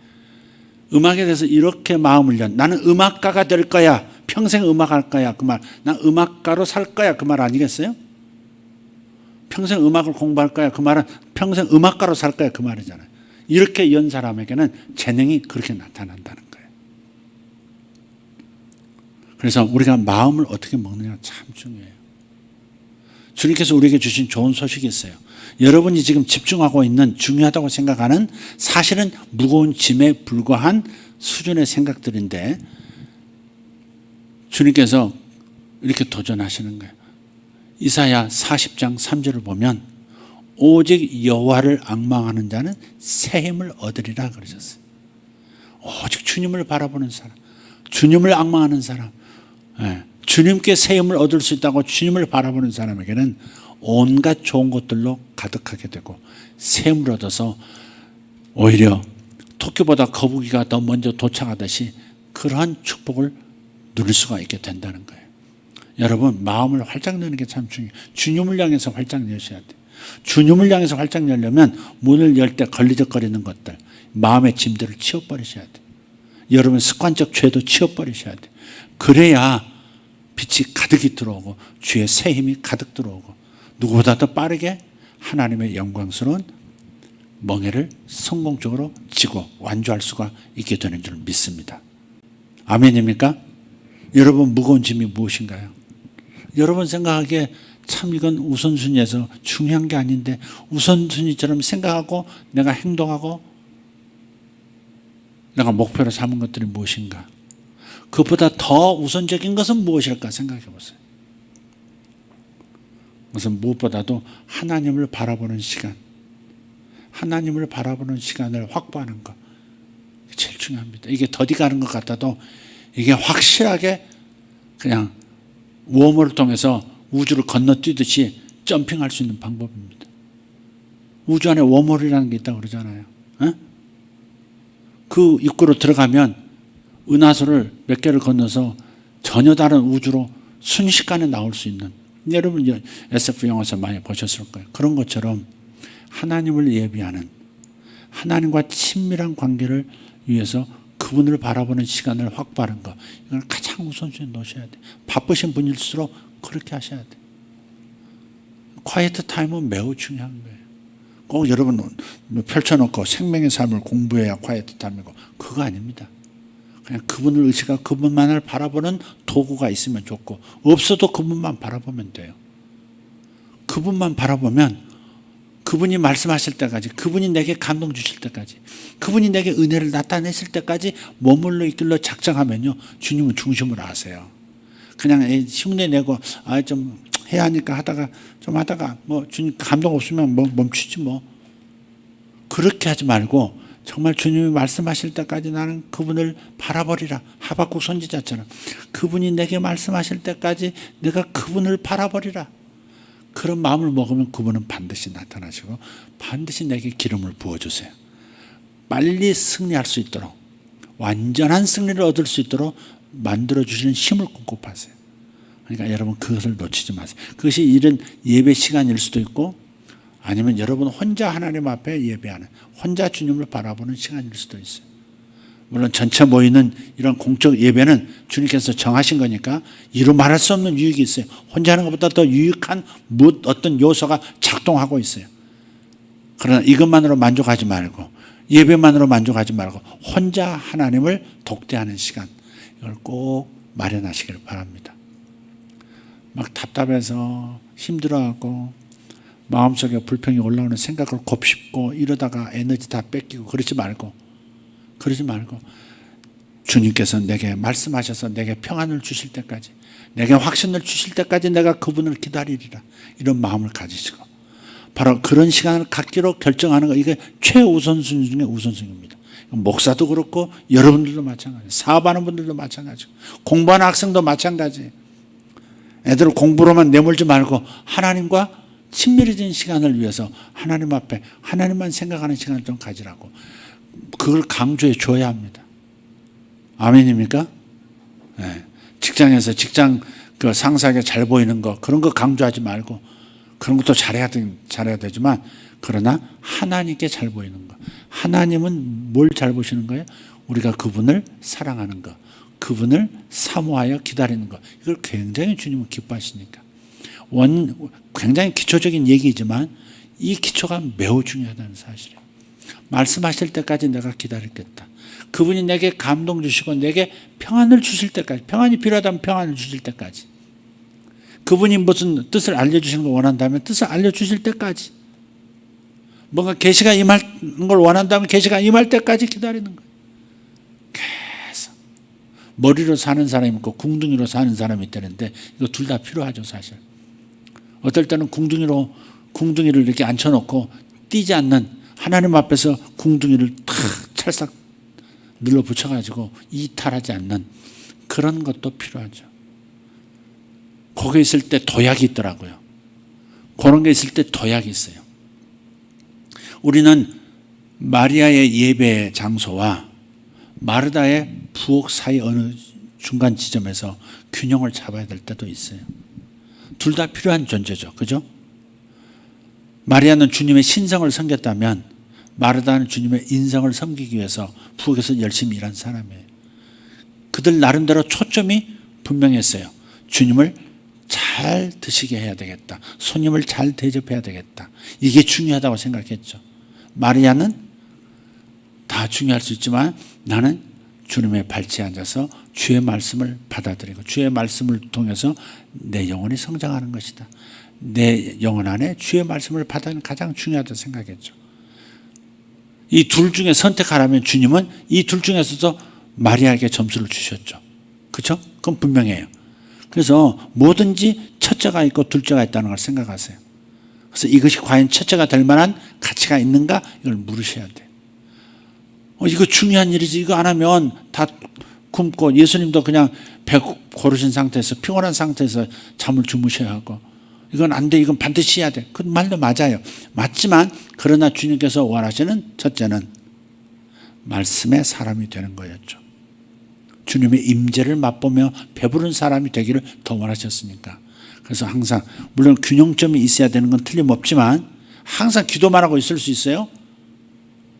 Speaker 1: 음악에 대해서 이렇게 마음을 나는 음악가가 될 거야. 평생 음악할 거야. 그 말. 난 음악가로 살 거야. 그 말 아니겠어요? 평생 음악을 공부할 거야. 그 말은 평생 음악가로 살 거야. 그 말이잖아요. 이렇게 연 사람에게는 재능이 그렇게 나타난다는 거예요. 그래서 우리가 마음을 어떻게 먹느냐 참 중요해요. 주님께서 우리에게 주신 좋은 소식이 있어요. 여러분이 지금 집중하고 있는 중요하다고 생각하는 사실은 무거운 짐에 불과한 수준의 생각들인데 주님께서 이렇게 도전하시는 거예요. 이사야 40장 3절을 보면 오직 여호와를 앙망하는 자는 새 힘을 얻으리라 그러셨어요. 오직 주님을 바라보는 사람, 주님을 앙망하는 사람, 주님께 새 힘을 얻을 수 있다고 주님을 바라보는 사람에게는 온갖 좋은 것들로 가득하게 되고 새 힘을 얻어서 오히려 토끼보다 거북이가 더 먼저 도착하듯이 그러한 축복을 누릴 수가 있게 된다는 거예요. 여러분, 마음을 활짝 여는 게 참 중요해요. 주님을 향해서 활짝 여셔야 돼요. 주님을 향해서 활짝 열려면 문을 열 때 걸리적거리는 것들, 마음의 짐들을 치워버리셔야 돼요. 여러분 습관적 죄도 치워버리셔야 돼요. 그래야 빛이 가득히 들어오고 주의 새 힘이 가득 들어오고 누구보다 더 빠르게 하나님의 영광스러운 멍에를 성공적으로 지고 완주할 수가 있게 되는 줄 믿습니다. 아멘입니까? 여러분 무거운 짐이 무엇인가요? 여러분 생각하기에 참 이건 우선순위에서 중요한 게 아닌데 우선순위처럼 생각하고 내가 행동하고 내가 목표로 삼은 것들이 무엇인가? 그것보다 더 우선적인 것은 무엇일까 생각해 보세요. 그것은 무엇보다도 하나님을 바라보는 시간, 하나님을 바라보는 시간을 확보하는 것, 제일 중요합니다. 이게 더디 가는 것 같아도 이게 확실하게 그냥 웜홀을 통해서 우주를 건너뛰듯이 점핑할 수 있는 방법입니다. 우주 안에 웜홀이라는 게 있다고 그러잖아요. 그 입구로 들어가면 은하수를 몇 개를 건너서 전혀 다른 우주로 순식간에 나올 수 있는, 여러분 SF 영화에서 많이 보셨을 거예요. 그런 것처럼 하나님을 예비하는, 하나님과 친밀한 관계를 위해서 그분을 바라보는 시간을 확보하는 것, 이걸 가장 우선순위에 놓으셔야 돼요. 바쁘신 분일수록 그렇게 하셔야 돼요. 콰이트 타임은 매우 중요한 거예요. 꼭 여러분 펼쳐놓고 생명의 삶을 공부해야 콰이트 타임이고 그거 아닙니다. 그냥 그분을 의식하고 그분만을 바라보는 도구가 있으면 좋고 없어도 그분만 바라보면 돼요. 그분만 바라보면 그분이 말씀하실 때까지, 그분이 내게 감동 주실 때까지, 그분이 내게 은혜를 나타내실 때까지 머물러 있길로 작정하면요, 주님은 중심을 아세요. 그냥 흉내 내고 좀 해야 하니까 하다가 뭐 주님 감동 없으면 뭐 멈추지 뭐. 그렇게 하지 말고 정말 주님이 말씀하실 때까지 나는 그분을 바라버리라. 하박국 선지자처럼 그분이 내게 말씀하실 때까지 내가 그분을 바라버리라. 그런 마음을 먹으면 그분은 반드시 나타나시고 반드시 내게 기름을 부어주세요. 빨리 승리할 수 있도록, 완전한 승리를 얻을 수 있도록 만들어주시는 힘을 공급하세요. 그러니까 여러분 그것을 놓치지 마세요. 그것이 이런 예배 시간일 수도 있고 아니면 여러분 혼자 하나님 앞에 예배하는, 혼자 주님을 바라보는 시간일 수도 있어요. 물론 전체 모이는 이런 공적 예배는 주님께서 정하신 거니까 이루 말할 수 없는 유익이 있어요. 혼자 하는 것보다 더 유익한 어떤 요소가 작동하고 있어요. 그러나 이것만으로 만족하지 말고, 예배만으로 만족하지 말고 혼자 하나님을 독대하는 시간, 이걸 꼭 마련하시길 바랍니다. 막 답답해서 힘들어하고 마음속에 불평이 올라오는 생각을 곱씹고 이러다가 에너지 다 뺏기고 그러지 말고 주님께서 내게 말씀하셔서 내게 평안을 주실 때까지, 내게 확신을 주실 때까지 내가 그분을 기다리리라, 이런 마음을 가지시고 바로 그런 시간을 갖기로 결정하는 거, 이게 최우선순위 중에 우선순위입니다. 목사도 그렇고 여러분들도 마찬가지예요. 사업하는 분들도 마찬가지고 공부하는 학생도 마찬가지예요. 애들 공부로만 내몰지 말고 하나님과 친밀해진 시간을 위해서 하나님 앞에 하나님만 생각하는 시간을 좀 가지라고, 그걸 강조해 줘야 합니다. 아멘입니까? 네. 직장에서 직장 그 상사에게 잘 보이는 거, 그런 거 강조하지 말고, 그런 것도 잘해야 되지만 그러나 하나님께 잘 보이는 거, 하나님은 뭘 잘 보시는 거예요? 우리가 그분을 사랑하는 거, 그분을 사모하여 기다리는 것, 이걸 굉장히 주님은 기뻐하시니까. 굉장히 기초적인 얘기지만 이 기초가 매우 중요하다는 사실이에요. 말씀하실 때까지 내가 기다리겠다. 그분이 내게 감동 주시고 내게 평안을 주실 때까지, 평안이 필요하다면 평안을 주실 때까지, 그분이 무슨 뜻을 알려주시는 걸 원한다면 뜻을 알려주실 때까지, 뭔가 계시가 임할 걸 원한다면 계시가 임할 때까지 기다리는 거예요. 계속 머리로 사는 사람이 있고 궁둥이로 사는 사람이 있다는데 이거 둘 다 필요하죠. 사실 어떨 때는 궁둥이를 이렇게 앉혀놓고 뛰지 않는 하나님 앞에서 궁둥이를 탁 찰싹 눌러 붙여가지고 이탈하지 않는 그런 것도 필요하죠. 거기 있을 때 도약이 있더라고요. 그런 게 있을 때 도약이 있어요. 우리는 마리아의 예배 장소와 마르다의 부엌 사이 어느 중간 지점에서 균형을 잡아야 될 때도 있어요. 둘 다 필요한 존재죠. 그죠? 마리아는 주님의 신성을 섬겼다면 마르다는 주님의 인성을 섬기기 위해서 부엌에서 열심히 일한 사람이에요. 그들 나름대로 초점이 분명했어요. 주님을 잘 드시게 해야 되겠다. 손님을 잘 대접해야 되겠다. 이게 중요하다고 생각했죠. 마리아는 다 중요할 수 있지만 나는 주님의 발치에 앉아서 주의 말씀을 받아들이고 주의 말씀을 통해서 내 영혼이 성장하는 것이다. 내 영혼 안에 주의 말씀을 받아는 가장 중요하다고 생각했죠. 이 둘 중에 선택하라면 주님은 이 둘 중에서도 마리아에게 점수를 주셨죠. 그렇죠? 그건 분명해요. 그래서 뭐든지 첫째가 있고 둘째가 있다는 걸 생각하세요. 그래서 이것이 과연 첫째가 될 만한 가치가 있는가 이걸 물으셔야 돼요. 이거 중요한 일이지. 이거 안 하면 다 굶고 예수님도 그냥 배 고르신 상태에서 피곤한 상태에서 잠을 주무셔야 하고 이건 안 돼. 이건 반드시 해야 돼. 그 말도 맞아요. 맞지만 그러나 주님께서 원하시는 첫째는 말씀의 사람이 되는 거였죠. 주님의 임재를 맛보며 배부른 사람이 되기를 더 원하셨으니까. 그래서 항상 물론 균형점이 있어야 되는 건 틀림없지만 항상 기도만 하고 있을 수 있어요?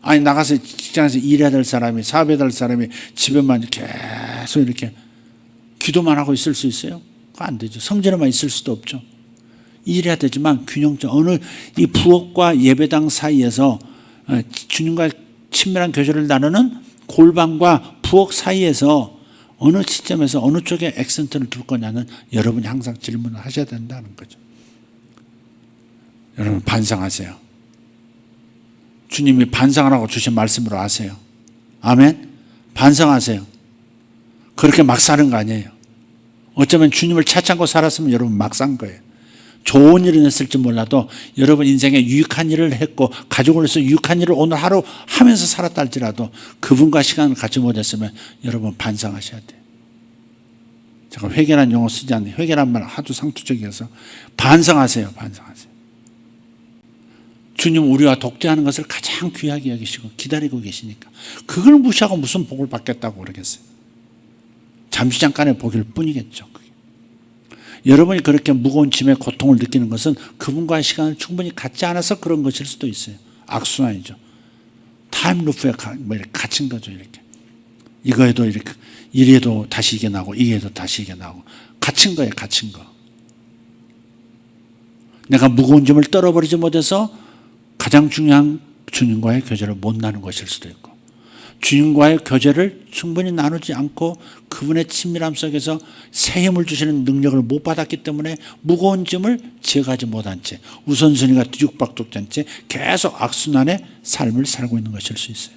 Speaker 1: 아니 나가서 직장에서 일해야 될 사람이 사업해야 될 사람이 집에만 계속 이렇게 기도만 하고 있을 수 있어요? 그거 안 되죠. 성전에만 있을 수도 없죠. 일해야 되지만 균형점 어느 이 부엌과 예배당 사이에서 주님과 친밀한 교제를 나누는 골방과 부엌 사이에서 어느 시점에서 어느 쪽에 액센트를 둘 거냐는 여러분이 항상 질문을 하셔야 된다는 거죠. 여러분 반성하세요. 주님이 반성하라고 주신 말씀으로 아세요. 아멘. 반성하세요. 그렇게 막 사는 거 아니에요. 어쩌면 주님을 차창고 살았으면 여러분 막 산 거예요. 좋은 일은 했을지 몰라도 여러분 인생에 유익한 일을 했고 가족을 위해서 유익한 일을 오늘 하루 하면서 살았다 할지라도 그분과 시간을 같이 못했으면 여러분 반성하셔야 돼요. 제가 회개란 용어 쓰지 않는 회개란 말 하도 상투적이어서 반성하세요. 반성하세요. 주님 우리와 독대하는 것을 가장 귀하게 여기시고 기다리고 계시니까 그걸 무시하고 무슨 복을 받겠다고 그러겠어요. 잠시 잠깐의 복일 뿐이겠죠. 여러분이 그렇게 무거운 짐의 고통을 느끼는 것은 그분과의 시간을 충분히 갖지 않아서 그런 것일 수도 있어요. 악순환이죠. 타임루프에 갇힌 거죠. 이렇게 이거에도 이렇게 이래도 다시 이게 나오고 이게도 다시 이게 나오고 갇힌 거예요. 갇힌 거. 내가 무거운 짐을 떨어버리지 못해서 가장 중요한 주님과의 교제를 못 나누는 것일 수도 있고 주님과의 교제를 충분히 나누지 않고 그분의 친밀함 속에서 새 힘을 주시는 능력을 못 받았기 때문에 무거운 짐을 지어가지 못한 채 우선순위가 뒤죽박죽 된 채 계속 악순환의 삶을 살고 있는 것일 수 있어요.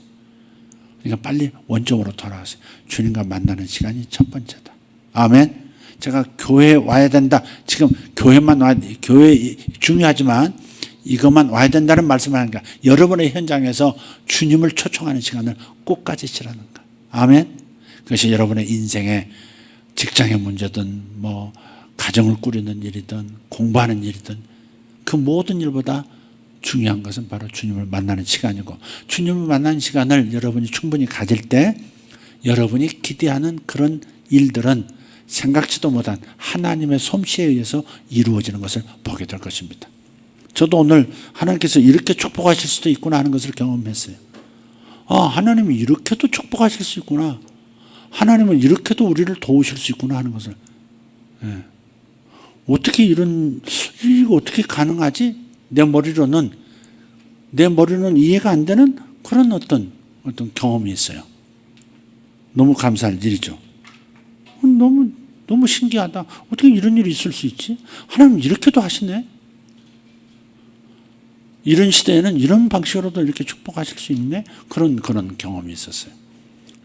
Speaker 1: 그러니까 빨리 원점으로 돌아가세요. 주님과 만나는 시간이 첫 번째다. 아멘. 제가 교회에 와야 된다. 지금 교회만 와야 돼. 교회 중요하지만 이것만 와야 된다는 말씀을 하는 거야. 여러분의 현장에서 주님을 초청하는 시간을 꼭 가지시라는 거야. 아멘. 그것이 여러분의 인생의 직장의 문제든 뭐 가정을 꾸리는 일이든 공부하는 일이든 그 모든 일보다 중요한 것은 바로 주님을 만나는 시간이고 주님을 만나는 시간을 여러분이 충분히 가질 때 여러분이 기대하는 그런 일들은 생각지도 못한 하나님의 솜씨에 의해서 이루어지는 것을 보게 될 것입니다. 저도 오늘 하나님께서 이렇게 축복하실 수도 있구나 하는 것을 경험했어요. 하나님이 이렇게도 축복하실 수 있구나. 하나님은 이렇게도 우리를 도우실 수 있구나 하는 것을. 어떻게 이거 어떻게 가능하지? 내 머리로는 이해가 안 되는 그런 어떤 경험이 있어요. 너무 감사할 일이죠. 너무 신기하다. 어떻게 이런 일이 있을 수 있지? 하나님 이렇게도 하시네. 이런 시대에는 이런 방식으로도 이렇게 축복하실 수 있네. 그런 경험이 있었어요.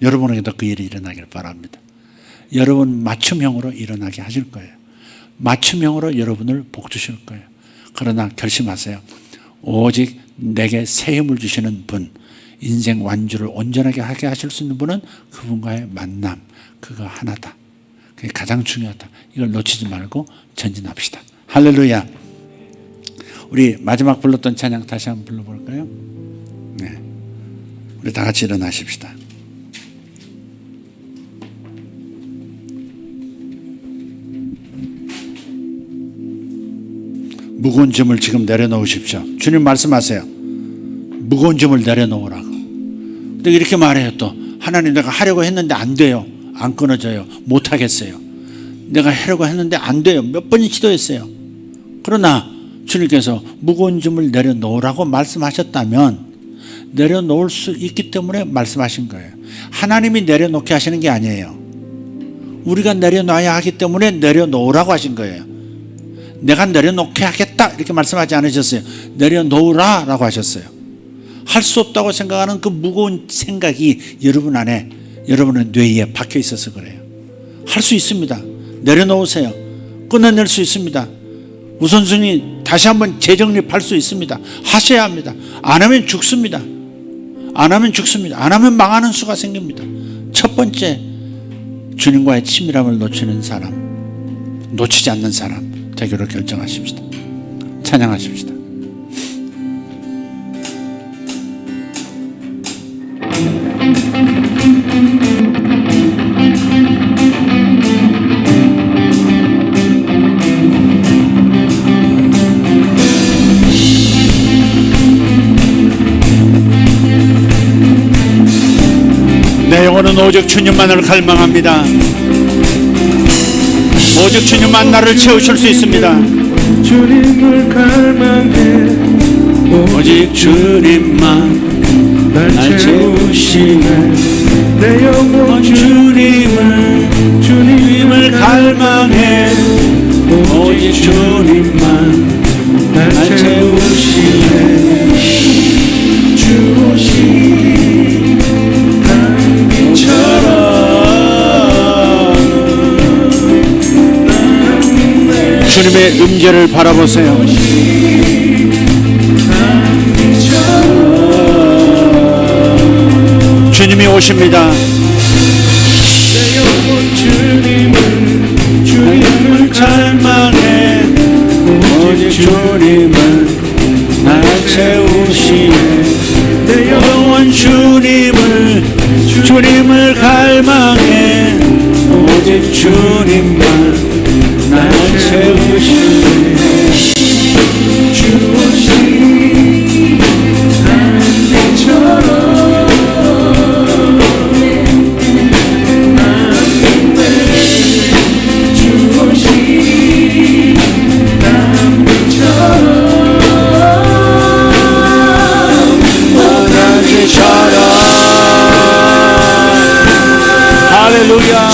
Speaker 1: 여러분에게도 그 일이 일어나길 바랍니다. 여러분 맞춤형으로 일어나게 하실 거예요. 맞춤형으로 여러분을 복 주실 거예요. 그러나 결심하세요. 오직 내게 새 힘을 주시는 분, 인생 완주를 온전하게 하게 하실 수 있는 분은 그분과의 만남, 그거 하나다. 그게 가장 중요하다. 이걸 놓치지 말고 전진합시다. 할렐루야. 우리 마지막 불렀던 찬양 다시 한번 불러볼까요? 네, 우리 다 같이 일어나십시다. 무거운 짐을 지금 내려놓으십시오. 주님 말씀하세요. 무거운 짐을 내려놓으라고. 근데 이렇게 말해요. 또 하나님, 내가 하려고 했는데 안 돼요. 안 끊어져요. 못하겠어요. 내가 하려고 했는데 안 돼요. 몇 번이 시도했어요. 그러나 주님께서 무거운 짐을 내려놓으라고 말씀하셨다면 내려놓을 수 있기 때문에 말씀하신 거예요. 하나님이 내려놓게 하시는 게 아니에요. 우리가 내려놔야 하기 때문에 내려놓으라고 하신 거예요. 내가 내려놓게 하겠다 이렇게 말씀하지 않으셨어요. 내려놓으라 라고 하셨어요. 할 수 없다고 생각하는 그 무거운 생각이 여러분 안에, 여러분의 뇌에 박혀 있어서 그래요. 할 수 있습니다. 내려놓으세요. 끊어낼 수 있습니다. 우선순위 다시 한번 재정립할 수 있습니다. 하셔야 합니다. 안 하면 죽습니다. 안 하면 죽습니다. 안 하면 망하는 수가 생깁니다. 첫 번째, 주님과의 친밀함을 놓치는 사람, 놓치지 않는 사람 되기로 결정하십시다. 찬양하십시다. 내 영혼은 오직 주님만을 갈망합니다. 오직 주님만 나를 채우실 수 있습니다.
Speaker 2: 주님을 갈망해
Speaker 1: 오직 주님만 날 채우시네.
Speaker 2: 내 영혼
Speaker 1: 주님을 갈망해 오직 주님만 날 채우시네.
Speaker 2: 주 오신 달빛처럼
Speaker 1: 주님의 음재를 바라보세요. 주님이 오십니다.
Speaker 2: 내 영혼 주님을
Speaker 1: 갈망해 오직 주님을 날 채우시네.
Speaker 2: 내
Speaker 1: 영원 주님을 갈망해 오직 주님만 날 채우시네.
Speaker 2: 주 오신 달빛처럼
Speaker 1: 할렐루야.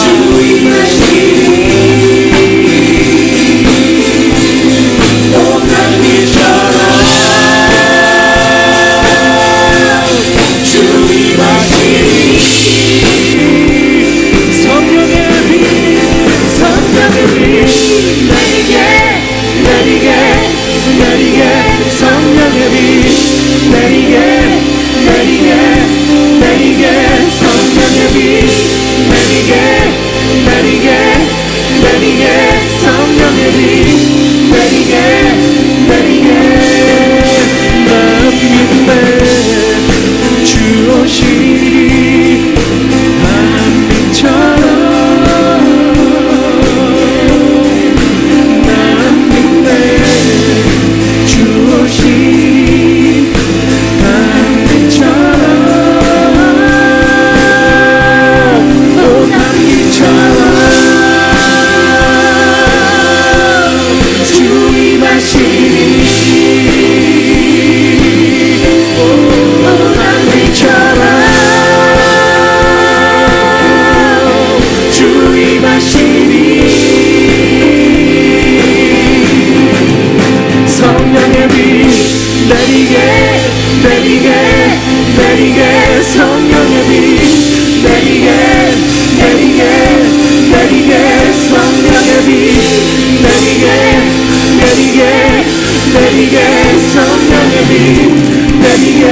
Speaker 2: 내리게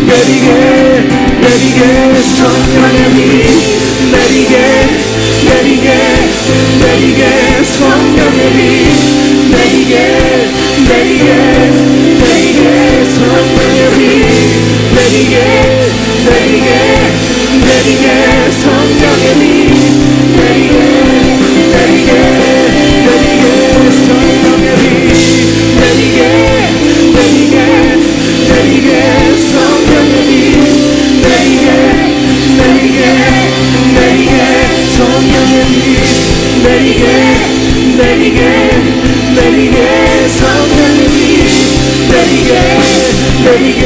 Speaker 2: 내리게 내리게 성령의 비 내리게 내리게 내리게 성령의 비 내리게 내리게 내리게 성령의 비 내리게 내리게 내리게 성령의 비 내리게 내리게 내리게 성령의 비 내리게 내리게 내리게 성령의 비 내리게 내리게 내리게 성령의 비 내리게 내리게 내리게 성령의 비 내리게 내리게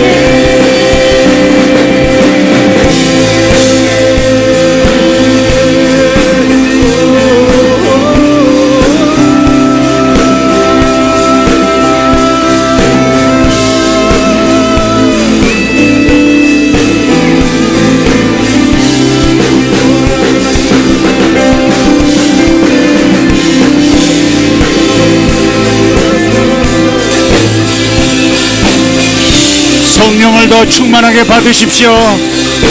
Speaker 3: 성령을 더 충만하게 받으십시오.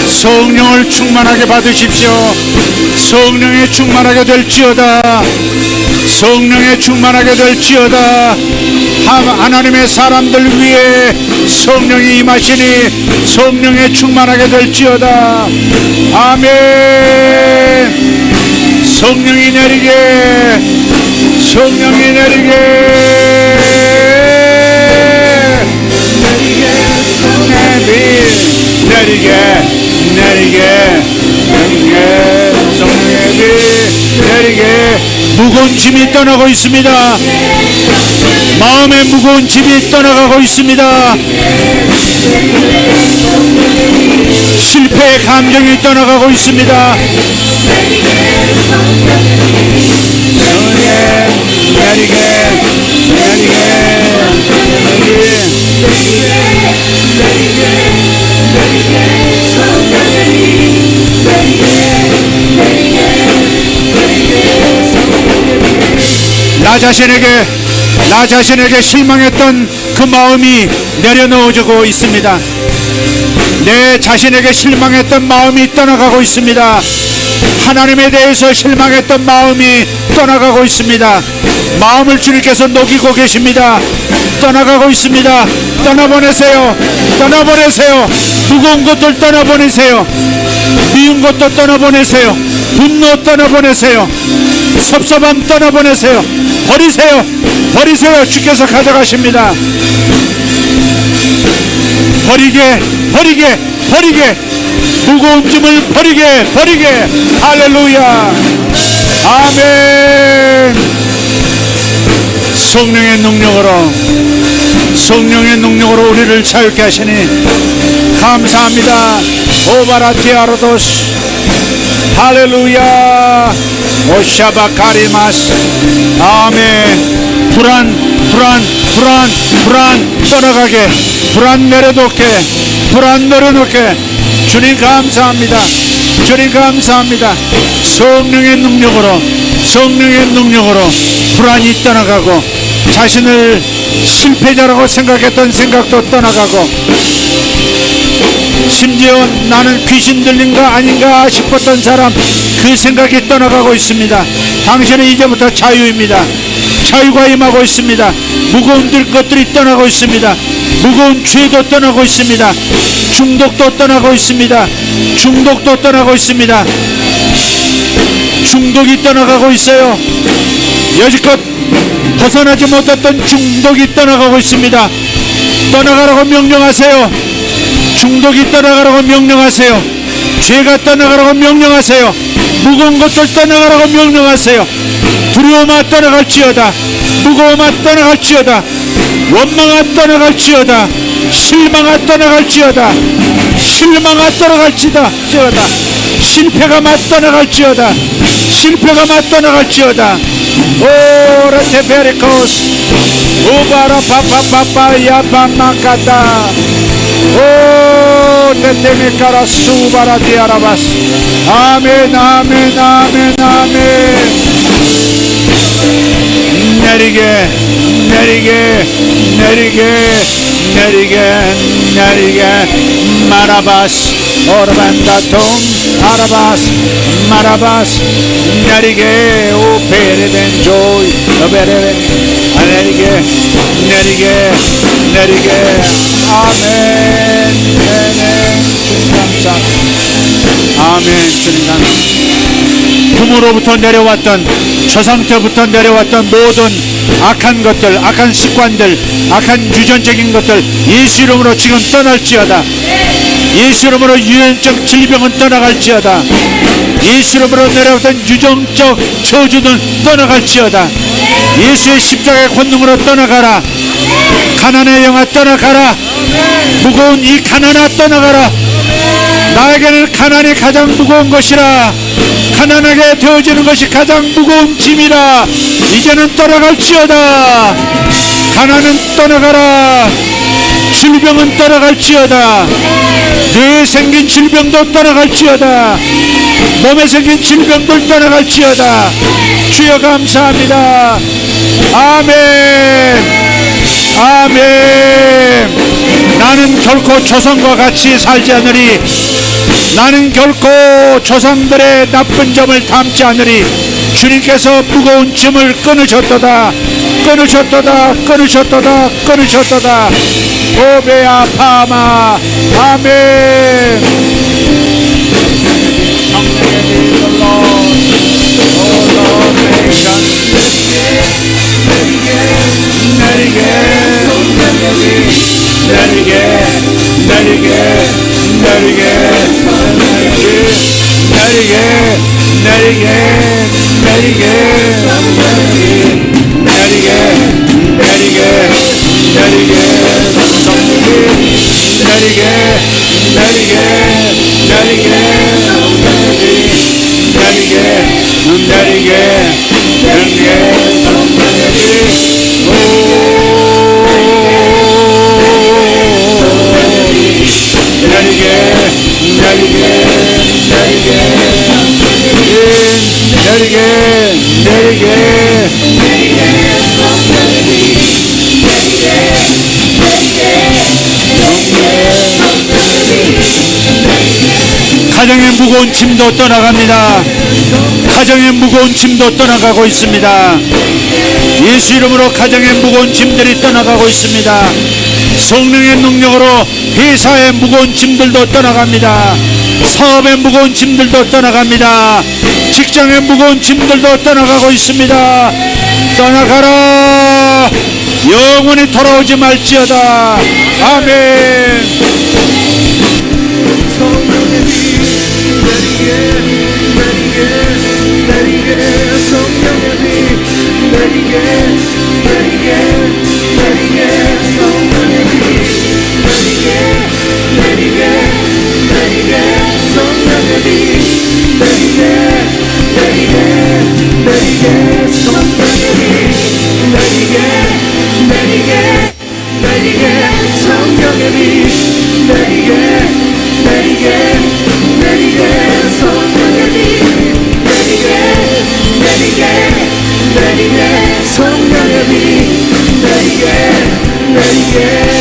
Speaker 3: 성령을 충만하게 받으십시오. 성령에 충만하게 될지어다. 성령에 충만하게 될지어다. 하나님의 사람들 위해 성령이 임하시니 성령에 충만하게 될지어다. 아멘. 성령이 내리게, 성령이 내리게, 내리게 내리게 내리게 성령의 비 내리게. 무거운 짐이 떠나고 있습니다. 마음의 무거운 짐이 떠나가고 있습니다. 실패의 감정이 떠나가고 있습니다. 내리게 내리게 나 자신에게 실망했던 그 마음이 내려놓아지고 있습니다. 내 자신에게 실망했던 마음이 떠나가고 있습니다. 하나님에 대해서 실망했던 마음이 떠나가고 있습니다. 마음을 주님께서 녹이고 계십니다. 떠나가고 있습니다. 떠나보내세요. 떠나보내세요. 무거운 것들 떠나보내세요. 미운 것도 떠나보내세요. 분노 떠나보내세요. 섭섭함 떠나보내세요. 버리세요. 버리세요. 주께서 가져가십니다. 버리게 버리게 버리게. 무거운 짐을 버리게 버리게. 할렐루야. 아멘. 성령의 능력으로 우리를 자유케 하시니 감사합니다. 오바라티아로도스. 할렐루야. 오샤바카리마스. 아멘. 불안 떠나가게, 불안 내려놓게, 불안 내려놓게. 주님 감사합니다. 주님 감사합니다. 성령의 능력으로 불안이 떠나가고, 자신을 실패자라고 생각했던 생각도 떠나가고, 심지어 나는 귀신 들린가 아닌가 싶었던 사람, 그 생각이 떠나가고 있습니다. 당신은 이제부터 자유입니다. 자유가 임하고 있습니다. 무거운 것들이 떠나고 있습니다. 무거운 죄도 떠나고 있습니다. 중독도 떠나고 있습니다. 중독도 떠나고 있습니다. 중독이 떠나가고 있어요. 여지껏 벗어나지 못했던 중독이 떠나가고 있습니다. 떠나가라고 명령하세요. 중독이 떠나가라고 명령하세요. 죄가 떠나가라고 명령하세요. 무거운 것들 떠나가라고 명령하세요. 두려움아 떠나갈지어다. 무거움아 떠나갈지어다. 원망아 떠나갈지어다. 실망아 떠나갈지어다. 실망아 떠나갈지어다. 실패가 떠나갈지어다. 실패가 떠나갈지어다. 오라테베리코스 오바라 파파파파야 파마카타 오 테테메카라 수바라디아라바스. 아멘 아멘 아멘 아멘. 내리게 내리게 내리게 내리게 내리게 마라바스 오르반다통 아라바스 마라바스 내리게 오 베레벤 조이 베레벤 내리게 내리게 내리게 아멘 주님 감사합니다. 아멘 주님 감사합니다. 부모로부터 내려왔던 조상 때부터 내려왔던 모든 악한 것들, 악한 습관들, 악한 유전적인 것들 예수 이름으로 지금 떠날지어다. 예수 이름으로 유전적 질병은 떠나갈지어다. 예수 이름으로 내려왔던 유전적 저주는 떠나갈지어다. 예수의 십자가의 권능으로 떠나가라. 가난의 영아 떠나가라. 무거운 이 가난아 떠나가라. 나에게는 가난이 가장 무거운 것이라. 가난하게 되어지는 것이 가장 무거운 짐이라. 이제는 떠나갈지어다. 가난은 떠나가라. 질병은 떠나갈지어다. 뇌에 생긴 질병도 떠나갈지어다. 몸에 생긴 질병들 떠나갈지어다. 주여 감사합니다. 아멘. 아멘. 나는 결코 조상과 같이 살지 않으리. 나는 결코 조상들의 나쁜 점을 담지 않으리. 주님께서 무거운 짐을 끊으셨도다. 끊으셨도다. 끊으셨도다. 끊으셨도다. 오베아 파마. 아멘. 내리게 내리게 내리게 내리게 내리게 내리게 내리게 내리게 내리게 내리게 내리게 내리게 내리게 내리게 내리게 가정의 무거운 짐도 떠나갑니다. 가정의 무거운 짐도 떠나가고 있습니다. 예수 이름으로 가정의 무거운 짐들이 떠나가고 있습니다. 성령의 능력으로 회사의 무거운 짐들도 떠나갑니다. 사업의 무거운 짐들도 떠나갑니다. 직장의 무거운 짐들도 떠나가고 있습니다. 떠나가라. 영원히 돌아오지 말지어다. 아멘.
Speaker 2: 내리게